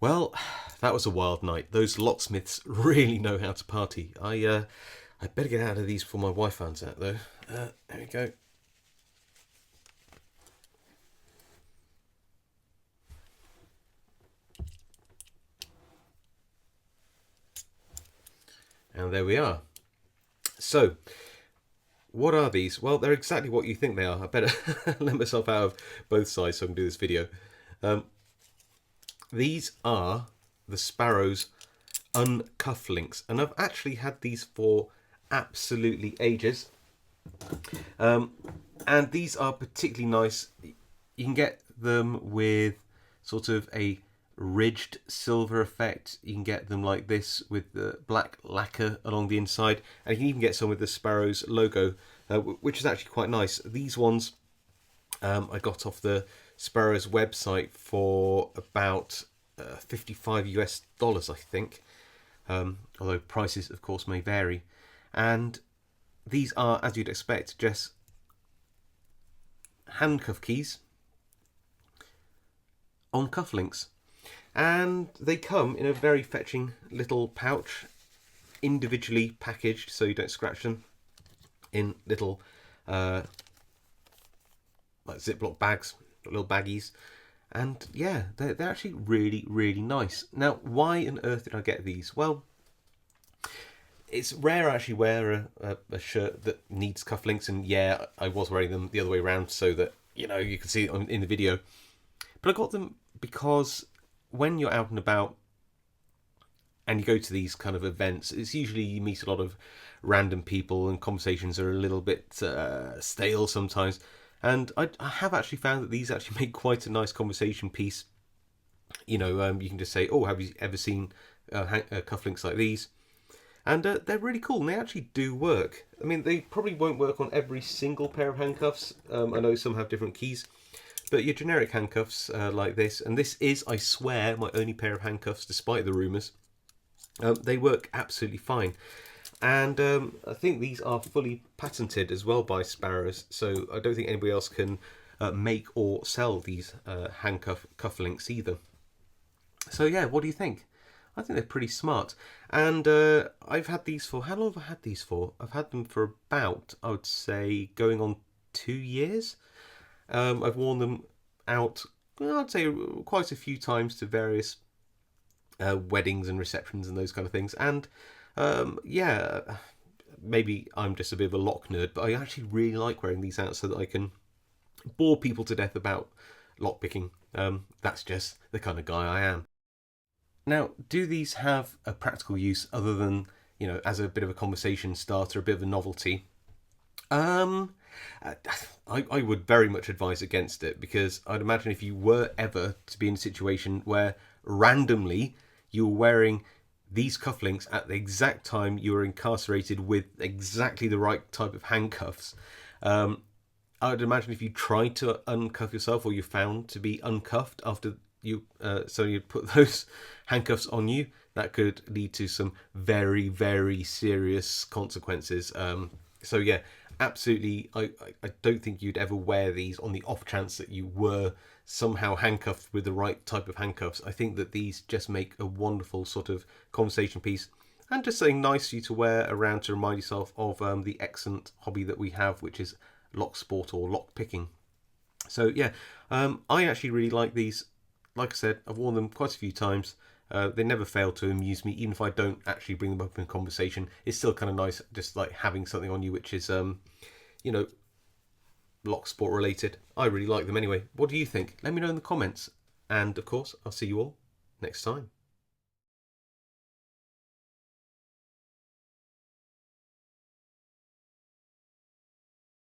Well, that was a wild night. Those locksmiths really know how to party. I better get out of these before my wife finds out, though. There we go. And there we are. So, what are these? Well, they're exactly what you think they are. I better let myself out of both sides so I can do this video. Um, these are the Sparrows Uncuff Links, and I've actually had these for absolutely ages. And these are particularly nice. You can get them with sort of a ridged silver effect. You can get them like this with the black lacquer along the inside, and you can even get some with the Sparrows logo, which is actually quite nice. These ones I got off the Sparrows website for about 55 US dollars, I think. Although prices, of course, may vary. And these are, as you'd expect, just handcuff keys on cufflinks. And they come in a very fetching little pouch, individually packaged so you don't scratch them, in little like Ziploc bags, little baggies. And yeah, they're actually really, really nice. Now, why on earth did I get these? Well, it's rare I actually wear a shirt that needs cufflinks, and yeah, I was wearing them the other way around so that, you know, you can see it in the video. But I got them because when you're out and about and you go to these kind of events, it's usually you meet a lot of random people and conversations are a little bit stale sometimes. And I have actually found that these actually make quite a nice conversation piece. You know, you can just say, oh, have you ever seen cufflinks like these? And they're really cool, and they actually do work. I mean, they probably won't work on every single pair of handcuffs. I know some have different keys, but your generic handcuffs like this, and this is, I swear, my only pair of handcuffs, despite the rumours, they work absolutely fine. And I think these are fully patented as well by Sparrows, so I don't think anybody else can make or sell these handcuff cufflinks either. So yeah, what do you think? I think they're pretty smart. And I've had these for, how long have I had these for? I've had them for about, I would say, going on 2 years. I've worn them out, well, I'd say, quite a few times to various weddings and receptions and those kind of things. And yeah, maybe I'm just a bit of a lock nerd, but I actually really like wearing these out so that I can bore people to death about lockpicking. That's just the kind of guy I am. Now, do these have a practical use other than, you know, as a bit of a conversation starter, a bit of a novelty? Um, I would very much advise against it, because I'd imagine if you were ever to be in a situation where randomly you were wearing these cufflinks at the exact time you were incarcerated with exactly the right type of handcuffs, I would imagine if you tried to uncuff yourself, or you found to be uncuffed after you so you put those handcuffs on you, that could lead to some very, very serious consequences. So yeah, absolutely, I don't think you'd ever wear these on the off chance that you were somehow handcuffed with the right type of handcuffs. I think that these just make a wonderful sort of conversation piece, and just something nice for you to wear around to remind yourself of the excellent hobby that we have, which is locksport or lock picking. So yeah, I actually really like these. Like I said, I've worn them quite a few times. They never fail to amuse me, even if I don't actually bring them up in conversation. It's still kind of nice, just like having something on you which is, you know, lock sport related. I really like them anyway. What do you think? Let me know in the comments. And of course, I'll see you all next time.